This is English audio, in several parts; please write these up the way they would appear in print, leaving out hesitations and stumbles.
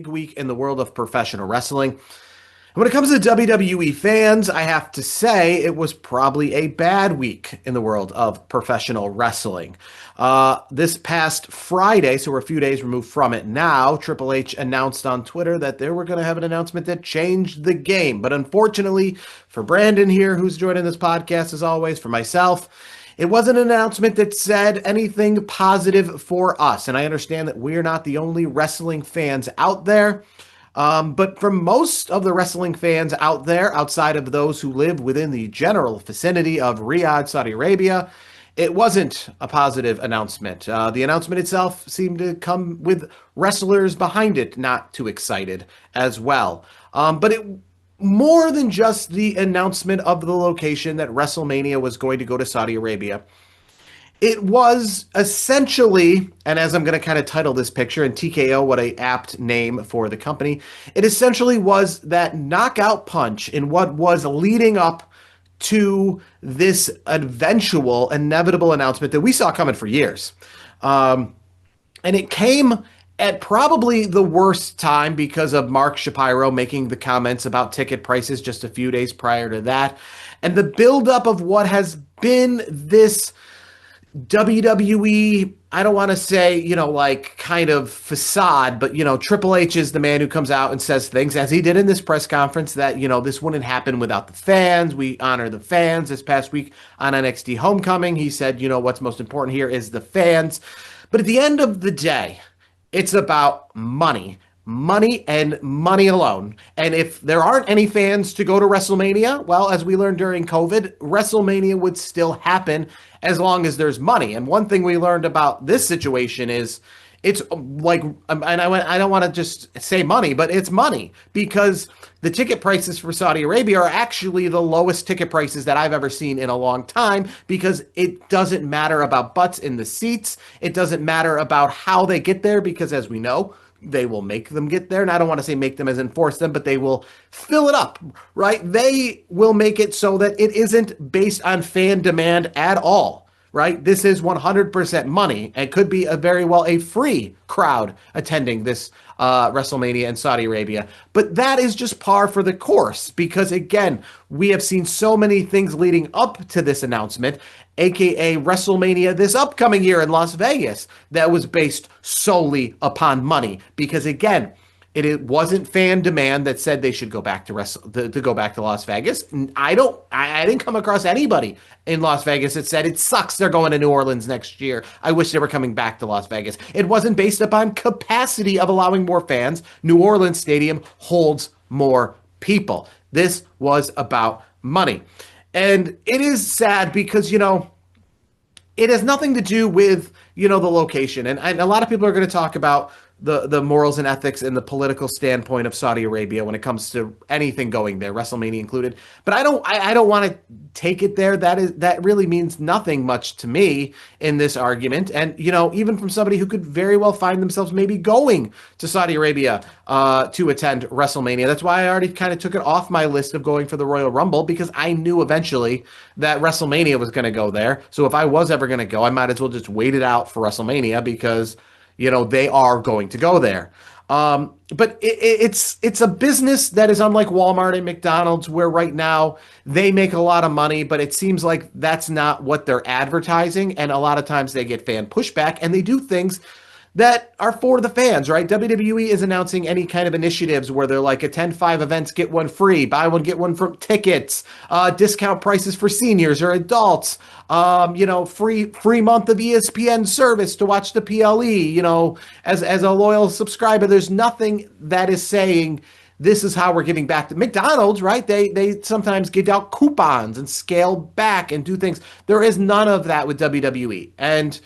big week in the world of professional wrestling. And when it comes to WWE fans, I have to say it was probably a bad week in the world of professional wrestling. This past Friday, so we're a few days removed from it now, Triple H announced on Twitter that they were going to have an announcement that changed the game. But unfortunately, for Brandon here, who's joining this podcast as always, for myself, it wasn't an announcement that said anything positive for us. And I understand that we're not the only wrestling fans out there. But for most of the wrestling fans out there, outside of those who live within the general vicinity of Riyadh, Saudi Arabia, it wasn't a positive announcement. The announcement itself seemed to come with wrestlers behind it not too excited as well. But it more than just the announcement of the location that WrestleMania was going to go to Saudi Arabia. It was essentially, and as I'm going to kind of title this picture, and TKO, what a apt name for the company, it essentially was that knockout punch in what was leading up to this eventual, inevitable announcement that we saw coming for years. And it came at probably the worst time because of Mark Shapiro making the comments about ticket prices just a few days prior to that. And the buildup of what has been this WWE, I don't want to say, like kind of facade, but, Triple H is the man who comes out and says things, as he did in this press conference, that, this wouldn't happen without the fans. We honor the fans. This past week on NXT Homecoming, he said, what's most important here is the fans. But at the end of the day, it's about money and money alone. And if there aren't any fans to go to WrestleMania, well, as we learned during COVID, WrestleMania would still happen as long as there's money. And one thing we learned about this situation is it's like, and I don't want to just say money, but it's money, because the ticket prices for Saudi Arabia are actually the lowest ticket prices that I've ever seen in a long time, because it doesn't matter about butts in the seats. It doesn't matter about how they get there, because as we know, they will make them get there. And I don't want to say make them as in force them, but they will fill it up, right? They will make it so that it isn't based on fan demand at all, right? This is 100% money. It could be very well a free crowd attending this WrestleMania in Saudi Arabia. But that is just par for the course, because again, we have seen so many things leading up to this announcement, aka WrestleMania this upcoming year in Las Vegas, that was based solely upon money. Because again, it wasn't fan demand that said they should go back to go back to Las Vegas. I didn't come across anybody in Las Vegas that said it sucks they're going to New Orleans next year. I wish they were coming back to Las Vegas. It wasn't based upon capacity of allowing more fans. New Orleans Stadium holds more people. This was about money. And it is sad because, it has nothing to do with, the location. And a lot of people are going to talk about the morals and ethics and the political standpoint of Saudi Arabia when it comes to anything going there, WrestleMania included. But I don't want to take it there. That really means nothing much to me in this argument. And, even from somebody who could very well find themselves maybe going to Saudi Arabia to attend WrestleMania. That's why I already kind of took it off my list of going for the Royal Rumble, because I knew eventually that WrestleMania was going to go there. So if I was ever going to go, I might as well just wait it out for WrestleMania, because they are going to go there. But it's a business that is unlike Walmart and McDonald's, where right now they make a lot of money, but it seems like that's not what they're advertising. And a lot of times they get fan pushback, and they do things that are for the fans, right? WWE is announcing any kind of initiatives where they're like, attend 5 events, get 1 free, buy 1, get 1 for tickets, discount prices for seniors or adults, free month of ESPN service to watch the PLE, as a loyal subscriber. There's nothing that is saying this is how we're giving back to McDonald's, right? They sometimes give out coupons and scale back and do things. There is none of that with WWE. And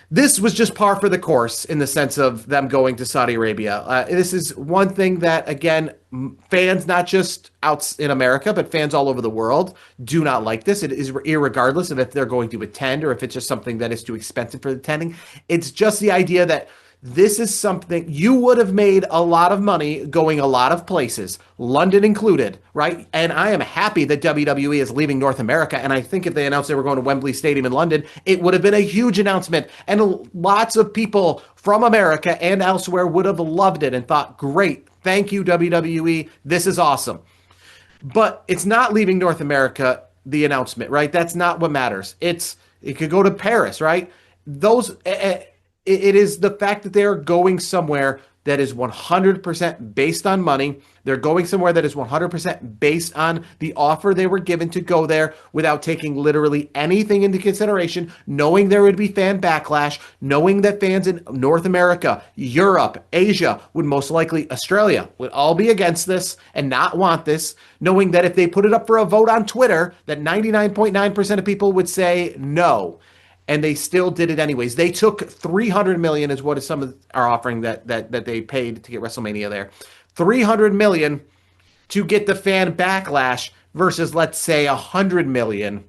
this was just par for the course in the sense of them going to Saudi Arabia. This is one thing that, again, fans not just out in America, but fans all over the world do not like this. It is irregardless of if they're going to attend or if it's just something that is too expensive for attending. It's just the idea that This is something you would have made a lot of money going a lot of places, London included, right? And I am happy that WWE is leaving North America. And I think if they announced they were going to Wembley Stadium in London, it would have been a huge announcement. And lots of people from America and elsewhere would have loved it and thought, great, thank you, WWE. This is awesome. But it's not leaving North America, the announcement, right? That's not what matters. It could go to Paris, right? Those it is the fact that they are going somewhere that is 100% based on money. They're going somewhere that is 100% based on the offer they were given to go there without taking literally anything into consideration, knowing there would be fan backlash, knowing that fans in North America, Europe, Asia, would most likely, Australia, would all be against this and not want this, knowing that if they put it up for a vote on Twitter, that 99.9% of people would say no. And they still did it anyways. They took $300 million is what some are offering that they paid to get WrestleMania there. $300 million to get the fan backlash versus, let's say, $100 million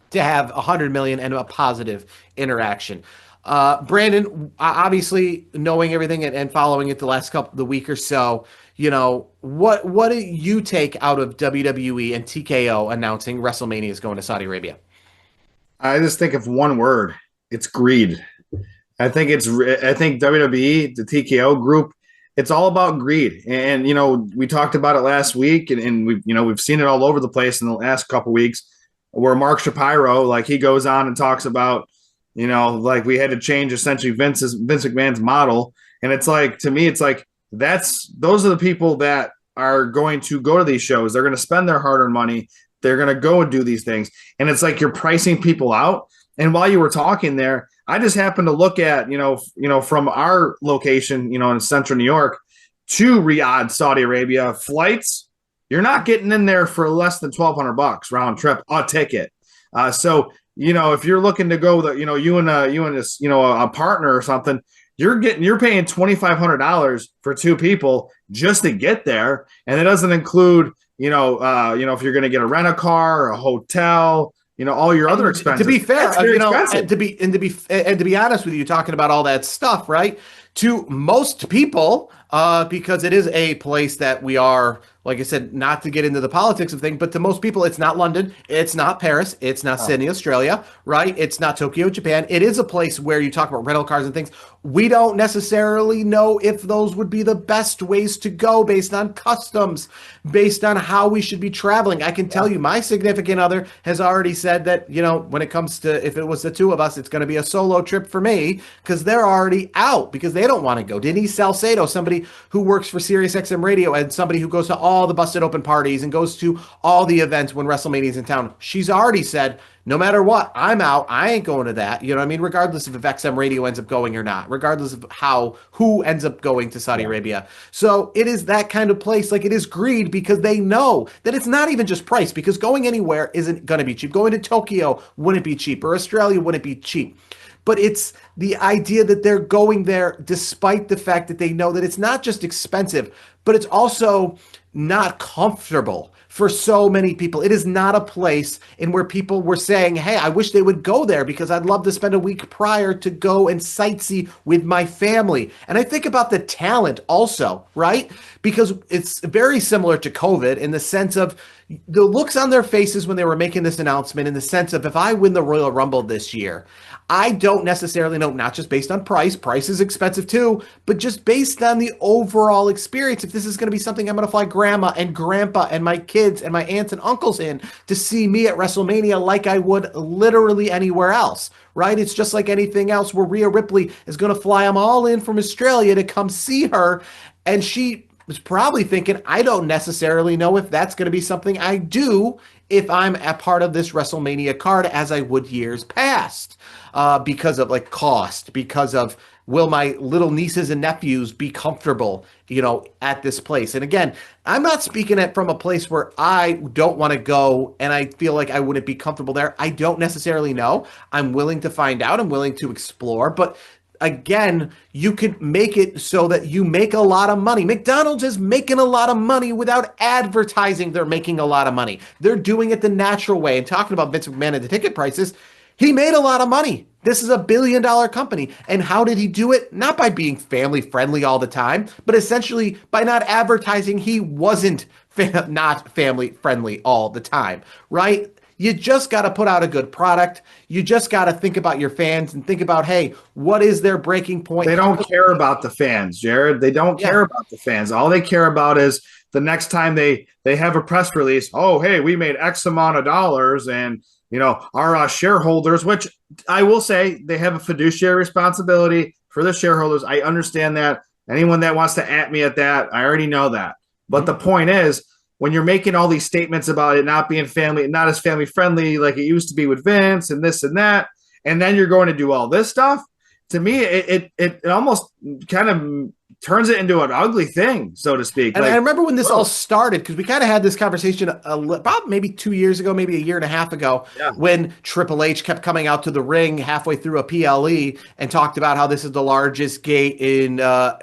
to have $100 million and a positive interaction. Brandon, obviously knowing everything and following it the week or so, what do you take out of WWE and TKO announcing WrestleMania is going to Saudi Arabia? I just think of one word. It's greed. I think WWE, the TKO group, it's all about greed. And we talked about it last week, and we've seen it all over the place in the last couple of weeks, where Mark Shapiro, like, he goes on and talks about, like, we had to change essentially Vince McMahon's model. And it's like, to me, it's like those are the people that are going to go to these shows. They're going to spend their hard-earned money. They're going to go and do these things. And it's like you're pricing people out. And while you were talking there, I just happened to look at, from our location, in central New York to Riyadh, Saudi Arabia, flights, you're not getting in there for less than $1,200 round trip, a ticket. So, if you're looking to go, you and a partner or something, you're paying $2,500 for two people just to get there. And it doesn't include, if you're going to get a rent-a-car or a hotel, all your other expenses. To be fair, and to be honest with you, talking about all that stuff, right? To most people, because it is a place that we are, like I said, not to get into the politics of things, but to most people, it's not London, it's not Paris, it's not Sydney, Australia, right? It's not Tokyo, Japan. It is a place where you talk about rental cars and things. We don't necessarily know if those would be the best ways to go based on customs, based on how we should be traveling. I can tell you, my significant other has already said that, when it comes to, if it was the two of us, it's going to be a solo trip for me, because they're already out, because they don't want to go. Denise Salcedo, somebody who works for SiriusXM Radio and somebody who goes to all the Busted Open parties and goes to all the events when WrestleMania is in town, she's already said, no matter what, I'm out. I ain't going to that. You know what I mean? Regardless of if XM Radio ends up going or not, regardless of who ends up going to Saudi Arabia. So it is that kind of place. Like, it is greed, because they know that it's not even just price, because going anywhere isn't going to be cheap. Going to Tokyo wouldn't be cheap, or Australia wouldn't be cheap. But it's the idea that they're going there despite the fact that they know that it's not just expensive, but it's also not comfortable for so many people. It is not a place in where people were saying, hey, I wish they would go there because I'd love to spend a week prior to go and sightsee with my family. And I think about the talent also, right? Because it's very similar to COVID in the sense of the looks on their faces when they were making this announcement, in the sense of, if I win the Royal Rumble this year, I don't necessarily know, not just based on price is expensive too, but just based on the overall experience, if this is going to be something I'm going to fly grandma and grandpa and my kids and my aunts and uncles in to see me at WrestleMania, like I would literally anywhere else, right? It's just like anything else where Rhea Ripley is going to fly them all in from Australia to come see her. And she was probably thinking, I don't necessarily know if that's going to be something I do if I'm a part of this WrestleMania card, as I would years past, because of like cost, because of, will my little nieces and nephews be comfortable, at this place? And again, I'm not speaking it from a place where I don't want to go and I feel like I wouldn't be comfortable there. I don't necessarily know. I'm willing to find out. I'm willing to explore. But again, you could make it so that you make a lot of money. McDonald's is making a lot of money without advertising they're making a lot of money. They're doing it the natural way. And talking about Vince McMahon and the ticket prices, He made a lot of money. This is a $1 billion company. And how did he do it? Not by being family friendly all the time, but essentially by not advertising he wasn't not family friendly all the time, right? You just got to put out a good product. You just got to think about your fans and think about, hey, what is their breaking point? They don't care about the fans, Jared. They don't Yeah. care about the fans. All they care about is the next time they have a press release. Oh, hey, we made X amount of dollars, and our shareholders. Which I will say they have a fiduciary responsibility for the shareholders. I understand that. Anyone that wants to at me at that, I already know that. But the point is, when you're making all these statements about it not being family, not as family friendly like it used to be with Vince and this and that, and then you're going to do all this stuff, to me, it almost kind of turns it into an ugly thing, so to speak. And I Like, remember when this all whoa, about because we kind of had this conversation about maybe 2 years ago, maybe a year and a half ago, yeah, when Triple H kept coming out to the ring halfway through a PLE and talked about how this is the largest gate in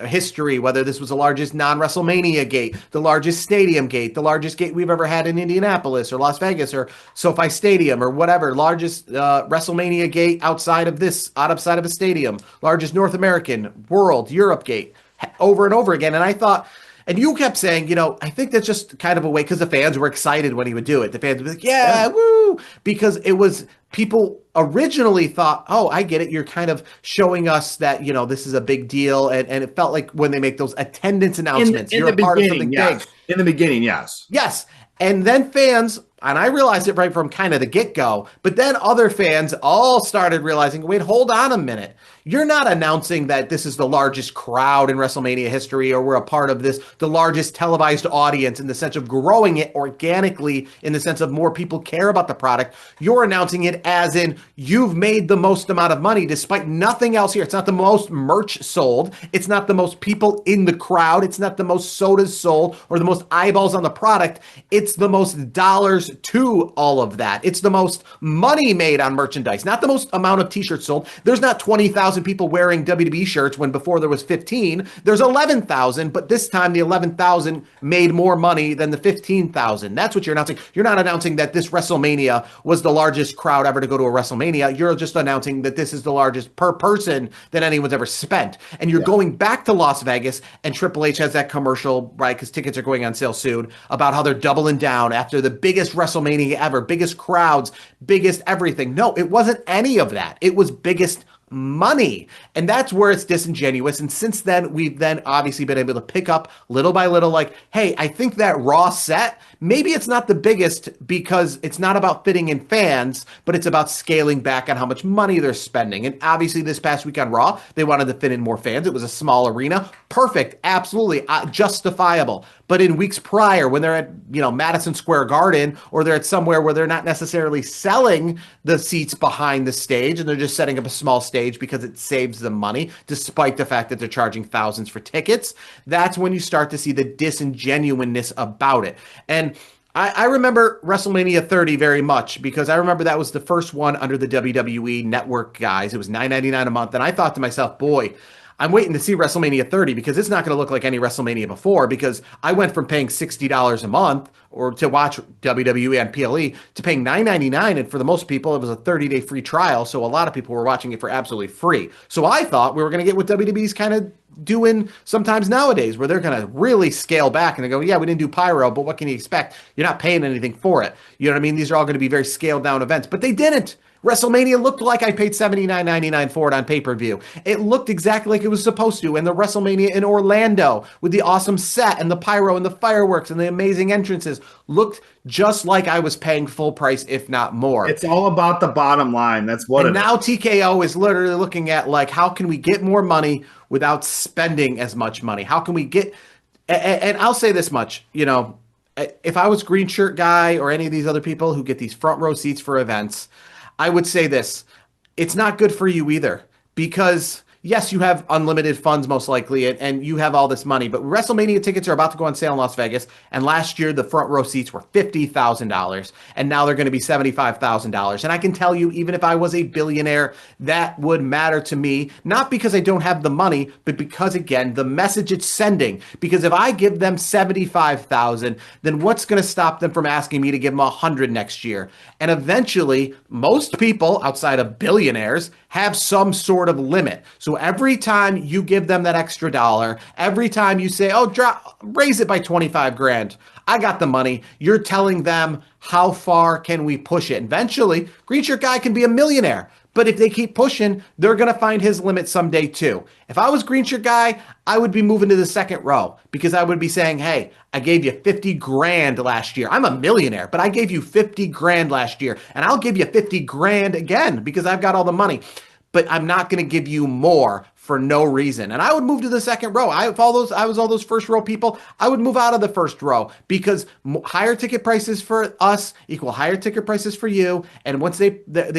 history, whether this was the largest non-WrestleMania gate, the largest stadium gate, the largest gate we've ever had in Indianapolis or Las Vegas or SoFi Stadium or whatever, largest WrestleMania gate outside of a stadium, largest North American, world, Europe gate, over and over again. And I thought, and you kept saying, I think that's just kind of a way because the fans were excited when he would do it. The fans would be like, yeah, yeah. woo, because it was people originally thought, oh, I get it. You're kind of showing us that, this is a big deal. And it felt like when they make those attendance announcements, In you're the a part of beginning, something big. yes. In the beginning, yes. Yes. And then fans, and I realized it right from kind of the get go, but then other fans all started realizing, wait, hold on a minute. You're not announcing that this is the largest crowd in WrestleMania history or we're a part of this, the largest televised audience in the sense of growing it organically, in the sense of more people care about the product. You're announcing it as in you've made the most amount of money despite nothing else here. It's not the most merch sold. It's not the most people in the crowd. It's not the most sodas sold or the most eyeballs on the product. It's the most dollars to all of that. It's the most money made on merchandise, not the most amount of t-shirts sold. There's not 20,000 people wearing WWE shirts when before there was 15. There's 11,000, but this time the 11,000 made more money than the 15,000. That's what you're announcing. You're not announcing that this WrestleMania was the largest crowd ever to go to a WrestleMania. You're just announcing that this is the largest per person that anyone's ever spent. And you're Yeah. going back to Las Vegas, and Triple H has that commercial, right? Because tickets are going on sale soon, about how they're doubling down after the biggest WrestleMania ever, biggest crowds, biggest everything. No, it wasn't any of that. It was biggest money. And that's where it's disingenuous. And since then, we've then obviously been able to pick up little by little, like, hey, I think that Raw set, maybe it's not the biggest because it's not about fitting in fans, but it's about scaling back on how much money they're spending. And obviously this past week on Raw, they wanted to fit in more fans. It was a small arena. Perfect. Absolutely. Justifiable. But in weeks prior, when they're at, Madison Square Garden, or they're at somewhere where they're not necessarily selling the seats behind the stage and they're just setting up a small stage because it saves them money, despite the fact that they're charging thousands for tickets, that's when you start to see the disingenuousness about it. And I remember WrestleMania 30 very much because I remember that was the first one under the WWE network guys. It was $9.99 a month. And I thought to myself, boy, I'm waiting to see WrestleMania 30 because it's not going to look like any WrestleMania before, because I went from paying $60 a month or to watch WWE on PLE to paying $9.99. And for the most people, it was a 30-day free trial. So a lot of people were watching it for absolutely free. So I thought we were going to get what WWE's kind of doing sometimes nowadays, where they're going to really scale back and they go, yeah, we didn't do pyro, but what can you expect? You're not paying anything for it. You know what I mean? These are all going to be very scaled down events, but they didn't. WrestleMania looked like I paid $79.99 for it on pay-per-view. It looked exactly like it was supposed to. And the WrestleMania in Orlando with the awesome set and the pyro and the fireworks and the amazing entrances looked just like I was paying full price, if not more. It's all about the bottom line. That's what And it now is. TKO is literally looking at, like, how can we get more money without spending as much money? How can we get, and I'll say this much, if I was Green Shirt Guy or any of these other people who get these front row seats for events, I would say this: it's not good for you either, because yes, you have unlimited funds most likely, and you have all this money, but WrestleMania tickets are about to go on sale in Las Vegas. And last year, the front row seats were $50,000, and now they're going to be $75,000. And I can tell you, even if I was a billionaire, that would matter to me, not because I don't have the money, but because, again, the message it's sending. Because if I give them 75,000, then what's going to stop them from asking me to give them 100 next year? And eventually, most people outside of billionaires have some sort of limit. So every time you give them that extra dollar, every time you say, "Oh, raise it by 25 grand. I got the money." You're telling them, how far can we push it? Eventually, Green Shirt Guy can be a millionaire. But if they keep pushing, they're going to find his limit someday too. If I was Green Shirt Guy, I would be moving to the second row because I would be saying, "Hey, I gave you 50 grand last year. I'm a millionaire, but I gave you 50 grand last year, and I'll give you 50 grand again because I've got all the money. But I'm not going to give you more for no reason." And I would move to the second row. I was all those first row people. I would move out of the first row because higher ticket prices for us equal higher ticket prices for you. And once they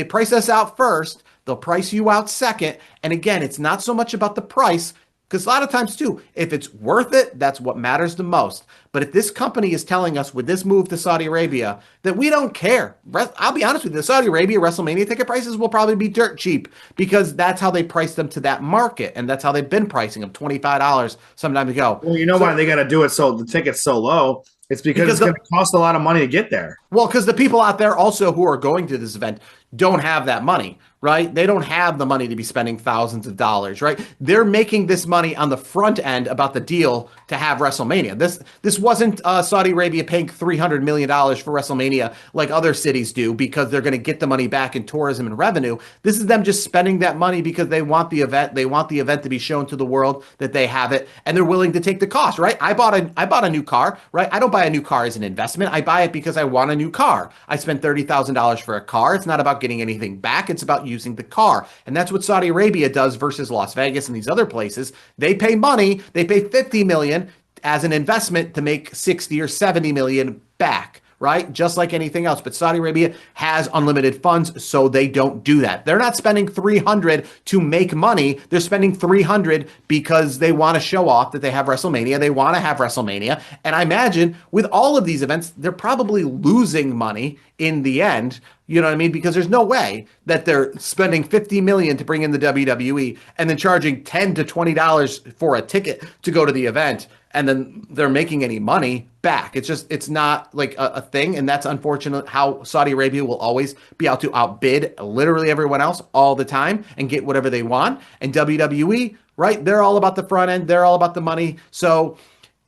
price us out first, they'll price you out second. And again, it's not so much about the price. Because a lot of times, too, if it's worth it, that's what matters the most. But if this company is telling us with this move to Saudi Arabia that we don't care, I'll be honest with you, the Saudi Arabia WrestleMania ticket prices will probably be dirt cheap because that's how they price them to that market. And that's how they've been pricing them, $25 some time ago. Well, you know why they got to do it so the ticket's so low? It's because it's going to cost a lot of money to get there. Well, because the people out there also who are going to this event don't have that money, right? They don't have the money to be spending thousands of dollars, right? They're making this money on the front end about the deal to have WrestleMania. This wasn't Saudi Arabia paying $300 million for WrestleMania like other cities do because they're going to get the money back in tourism and revenue. This is them just spending that money because they want the event. They want the event to be shown to the world that they have it, and they're willing to take the cost, right? I bought a new car, right? I don't buy a new car as an investment. I buy it because I want a new car. I spent $30,000 for a car. It's not about getting anything back. It's about using the car. And that's what Saudi Arabia does versus Las Vegas and these other places. They pay money. They pay 50 million as an investment to make 60 or 70 million back, right? Just like anything else. But Saudi Arabia has unlimited funds, so they don't do that. They're not spending 300 to make money. They're spending 300 because they want to show off that they have WrestleMania. They want to have WrestleMania. And I imagine with all of these events, they're probably losing money in the end. You know what I mean? Because there's no way that they're spending 50 million to bring in the WWE and then charging $10 to $20 for a ticket to go to the event, and then they're making any money back. It's not like a thing, and that's unfortunate how Saudi Arabia will always be out to outbid literally everyone else all the time and get whatever they want. And WWE, right? They're all about the front end. They're all about the money. So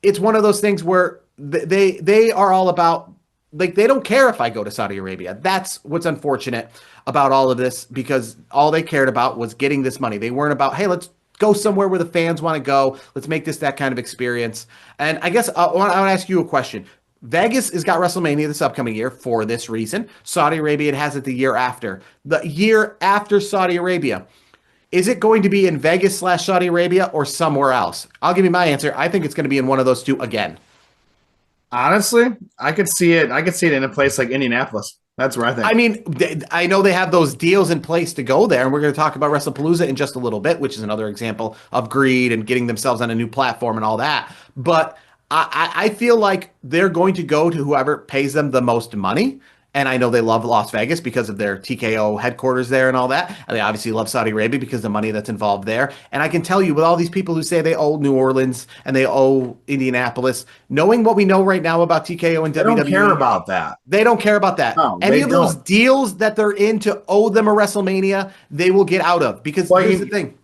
it's one of those things where they are all about, like, they don't care if I go to Saudi Arabia. That's what's unfortunate about all of this, because all they cared about was getting this money. They weren't about, hey, let's go somewhere where the fans want to go. Let's make this that kind of experience. And I guess I want to ask you a question. Vegas has got WrestleMania this upcoming year for this reason. Saudi Arabia has it the year after. The year after Saudi Arabia. Is it going to be in Vegas/Saudi Arabia or somewhere else? I'll give you my answer. I think it's going to be in one of those two again. Honestly, I could see it. I could see it in a place like Indianapolis. That's where I think. I mean, I know they have those deals in place to go there, and we're going to talk about WrestlePalooza in just a little bit, which is another example of greed and getting themselves on a new platform and all that. But I feel like they're going to go to whoever pays them the most money. And I know they love Las Vegas because of their TKO headquarters there and all that. And they obviously love Saudi Arabia because of the money that's involved there. And I can tell you, with all these people who say they owe New Orleans and they owe Indianapolis, knowing what we know right now about TKO and WWE. They don't care about that. They don't care about that. No, Any of those deals that they're in to owe them a WrestleMania, they will get out of. Because here's the thing.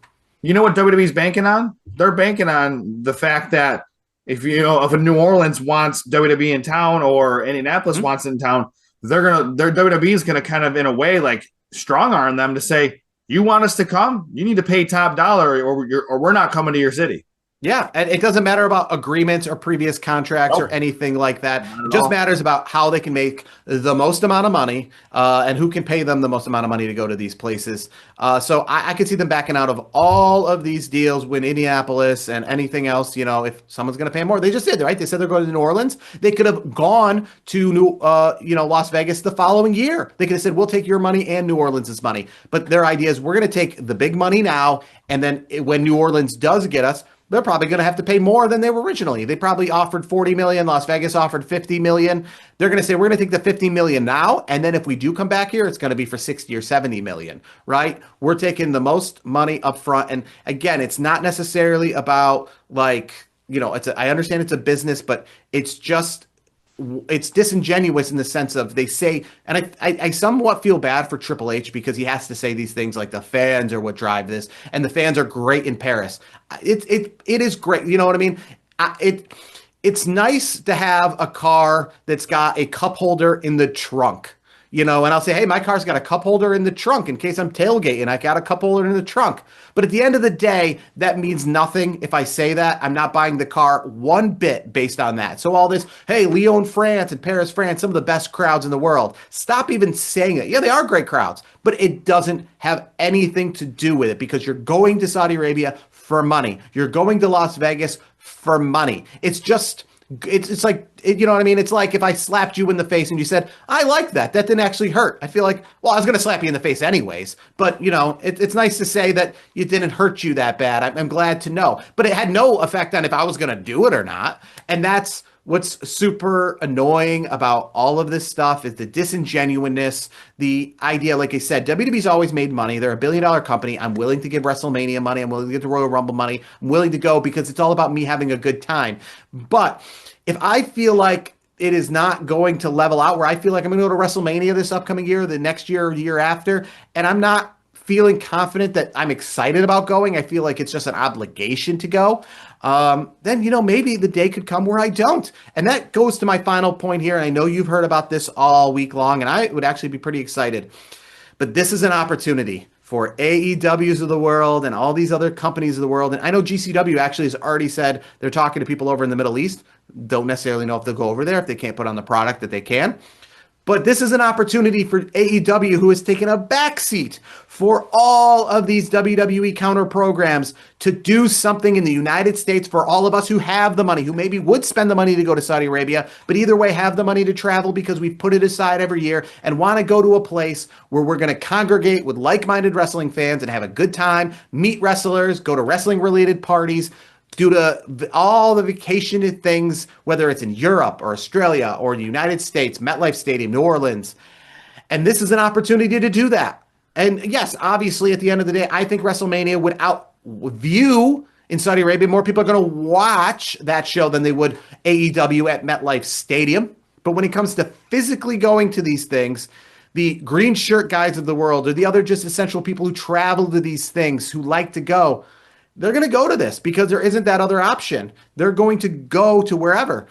You know what WWE's banking on? They're banking on the fact that if a New Orleans wants WWE in town or Indianapolis wants it in town, their WWE is gonna kind of, in a way, like, strong arm them to say, you want us to come, you need to pay top dollar or we're not coming to your city. Yeah, and it doesn't matter about agreements or previous contracts or Nope, anything like that. not It at just all. matters about how they can make the most amount of money and who can pay them the most amount of money to go to these places. So I could see them backing out of all of these deals when Indianapolis and anything else, if someone's going to pay more. They just did, right? They said they're going to New Orleans. They could have gone to Las Vegas the following year. They could have said, "We'll take your money and New Orleans' money." But their idea is we're going to take the big money now, and then when New Orleans does get us, they're probably going to have to pay more than they were originally. They probably offered 40 million. Las Vegas offered 50 million. They're going to say, we're going to take the 50 million now. And then if we do come back here, it's going to be for 60 or 70 million, right? We're taking the most money up front. And again, it's not necessarily about like, I understand it's a business, but it's disingenuous in the sense of they say, and I somewhat feel bad for Triple H because he has to say these things like the fans are what drive this, and the fans are great in Paris. It is great, you know what I mean? It's nice to have a car that's got a cup holder in the trunk. And I'll say, hey, my car's got a cup holder in the trunk in case I'm tailgating. I got a cup holder in the trunk. But at the end of the day, that means nothing if I say that. I'm not buying the car one bit based on that. So all this, hey, Lyon, France and Paris, France, some of the best crowds in the world. Stop even saying it. Yeah, they are great crowds, but it doesn't have anything to do with it because you're going to Saudi Arabia for money. You're going to Las Vegas for money. It's like you know what I mean. It's like if I slapped you in the face and you said, "I like that. That didn't actually hurt." I feel like, well, I was going to slap you in the face anyways. But it's nice to say that it didn't hurt you that bad. I'm glad to know. But it had no effect on if I was going to do it or not. And that's what's super annoying about all of this stuff is the disingenuousness, the idea, like I said, WWE's always made money. They're a billion-dollar company. I'm willing to give WrestleMania money. I'm willing to give the Royal Rumble money. I'm willing to go because it's all about me having a good time. But if I feel like it is not going to level out where I feel like I'm going to go to WrestleMania this upcoming year, the next year, or the year after, and I'm not feeling confident that I'm excited about going, I feel like it's just an obligation to go. Then maybe the day could come where I don't, and that goes to my final point here. And I know you've heard about this all week long, and I would actually be pretty excited. But this is an opportunity for AEWs of the world and all these other companies of the world. And I know GCW actually has already said they're talking to people over in the Middle East. Don't necessarily know if they'll go over there if they can't put on the product that they can. But this is an opportunity for AEW, who has taken a backseat for all of these WWE counter programs, to do something in the United States for all of us who have the money, who maybe would spend the money to go to Saudi Arabia, but either way have the money to travel because we've put it aside every year and want to go to a place where we're going to congregate with like-minded wrestling fans and have a good time, meet wrestlers, go to wrestling-related parties, due to all the vacation things, whether it's in Europe or Australia or the United States, MetLife Stadium, New Orleans. And this is an opportunity to do that. And yes, obviously, at the end of the day, I think WrestleMania would outview in Saudi Arabia. More people are going to watch that show than they would AEW at MetLife Stadium. But when it comes to physically going to these things, the green shirt guys of the world or the other just essential people who travel to these things, who like to go, they're going to go to this because there isn't that other option. They're going to go to wherever.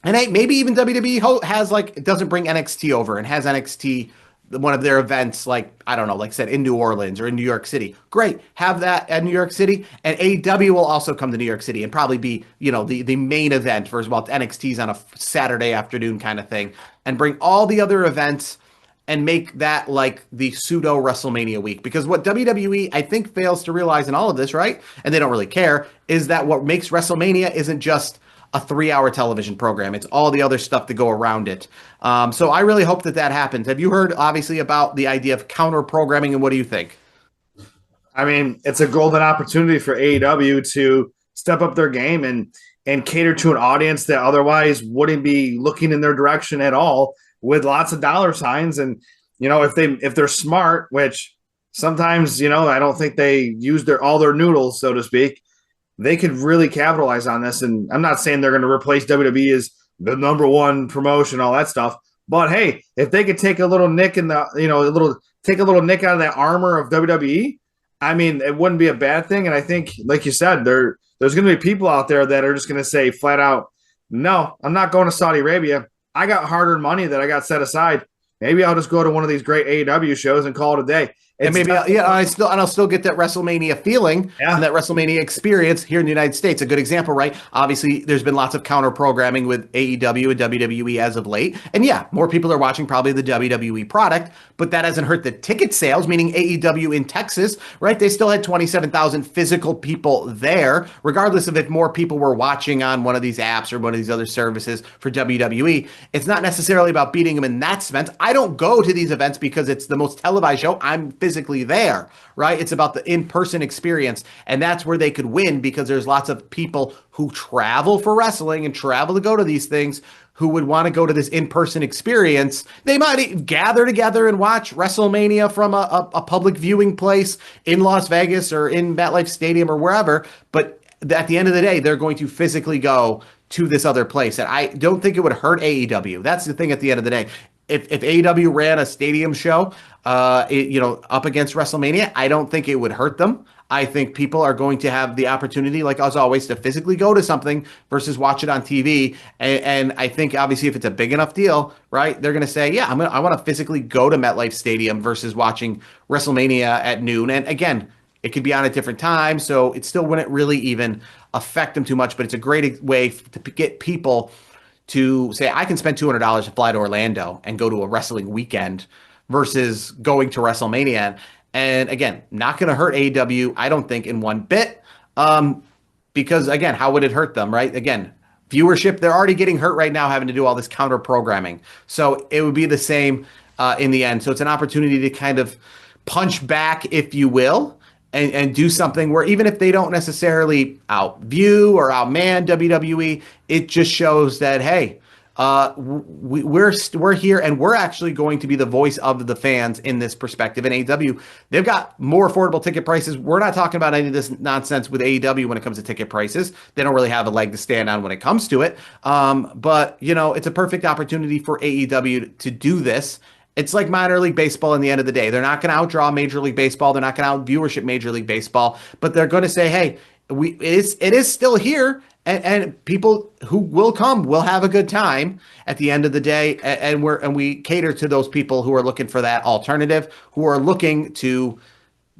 And hey, maybe even WWE has it doesn't bring NXT over and has NXT one of their events, like, I don't know, like I said, in New Orleans or in New York City. Great. Have that at New York City. And AEW will also come to New York City and probably be, the main event versus, well, NXT's on a Saturday afternoon kind of thing, and bring all the other events and make that like the pseudo WrestleMania week. Because what WWE, I think, fails to realize in all of this, right? And they don't really care, is that what makes WrestleMania isn't just a 3-hour television program. It's all the other stuff to go around it. So I really hope that that happens. Have you heard, obviously, about the idea of counter programming, and what do you think? I mean, it's a golden opportunity for AEW to step up their game and cater to an audience that otherwise wouldn't be looking in their direction at all, with lots of dollar signs. And if they're smart, which sometimes I don't think they use all their noodles, so to speak, they could really capitalize on this. And I'm not saying they're going to replace WWE as the number one promotion, all that stuff. But hey, if they could take a little nick in the, take a little nick out of that armor of WWE, I mean, it wouldn't be a bad thing. And I think, like you said, there's going to be people out there that are just going to say flat out, no, I'm not going to Saudi Arabia. I got hard-earned money that I got set aside. Maybe I'll just go to one of these great AEW shows and call it a day. And It's maybe tough. yeah, I'll still get that WrestleMania feeling and Yeah. that WrestleMania experience here in the United States. A good example, right? Obviously, there's been lots of counter programming with AEW and WWE as of late, and yeah, more people are watching probably the WWE product, but that hasn't hurt the ticket sales. Meaning AEW in Texas, right? They still had 27,000 physical people there, regardless of if more people were watching on one of these apps or one of these other services for WWE. It's not necessarily about beating them in that sense. I don't go to these events because it's the most televised show. I'm physically there, right? It's about the in-person experience, and that's where they could win because there's lots of people who travel for wrestling and travel to go to these things who would want to go to this in-person experience. They might gather together and watch WrestleMania from a public viewing place in Las Vegas or in MetLife Stadium or wherever, but at the end of the day, they're going to physically go to this other place. And I don't think it would hurt AEW. That's the thing at the end of the day. If AEW ran a stadium show, up against WrestleMania, I don't think it would hurt them. I think people are going to have the opportunity, like as always, to physically go to something versus watch it on TV. And I think obviously, if it's a big enough deal, right, they're going to say, yeah, I want to physically go to MetLife Stadium versus watching WrestleMania at noon. And again, it could be on a different time, so it still wouldn't really even affect them too much. But it's a great way to get people to say, I can spend $200 to fly to Orlando and go to a wrestling weekend versus going to WrestleMania. And again, not going to hurt AEW, I don't think, in one bit. Because again, how would it hurt them, right? Again, viewership, they're already getting hurt right now having to do all this counter programming. So it would be the same in the end. So it's an opportunity to kind of punch back, if you will, and do something where even if they don't necessarily outview or outman WWE, it just shows that, hey, we're here and we're actually going to be the voice of the fans in this perspective. And AEW, they've got more affordable ticket prices. We're not talking about any of this nonsense with AEW when it comes to ticket prices. They don't really have a leg to stand on when it comes to it. But it's a perfect opportunity for AEW to do this. It's like minor league baseball in the end of the day. They're not going to outdraw Major League Baseball. They're not going to out viewership Major League Baseball, but they're going to say, hey, it is still here. And people who will come will have a good time at the end of the day, and we cater to those people who are looking for that alternative, who are looking to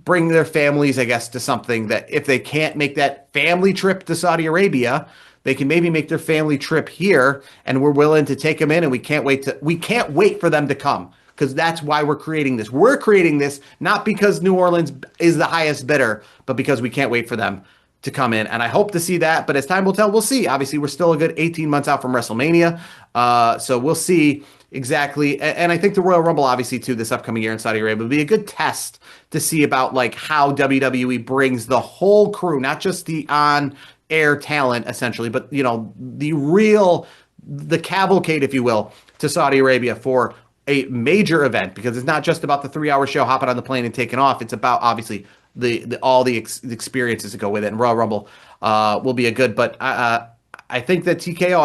bring their families, I guess, to something that if they can't make that family trip to Saudi Arabia, they can maybe make their family trip here, and we're willing to take them in, and we can't wait for them to come because that's why we're creating this. We're creating this not because New Orleans is the highest bidder, but because we can't wait for them to come in. And I hope to see that. But as time will tell, we'll see. Obviously, we're still a good 18 months out from WrestleMania. So we'll see exactly. And I think the Royal Rumble, obviously, too, this upcoming year in Saudi Arabia will be a good test to see about like how WWE brings the whole crew, not just the on air talent, essentially, but, the cavalcade, if you will, to Saudi Arabia for a major event, because it's not just about the 3 hour show hopping on the plane and taking off. It's about obviously the experiences that go with it. And Royal Rumble will be a good, but I think that TKO.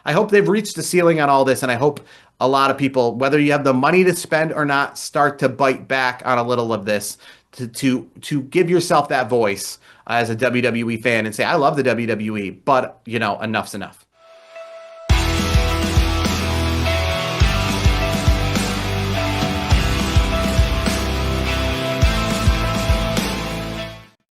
I hope they've reached the ceiling on all this, and I hope a lot of people, whether you have the money to spend or not, start to bite back on a little of this to give yourself that voice as a WWE fan and say, I love the WWE, but enough's enough.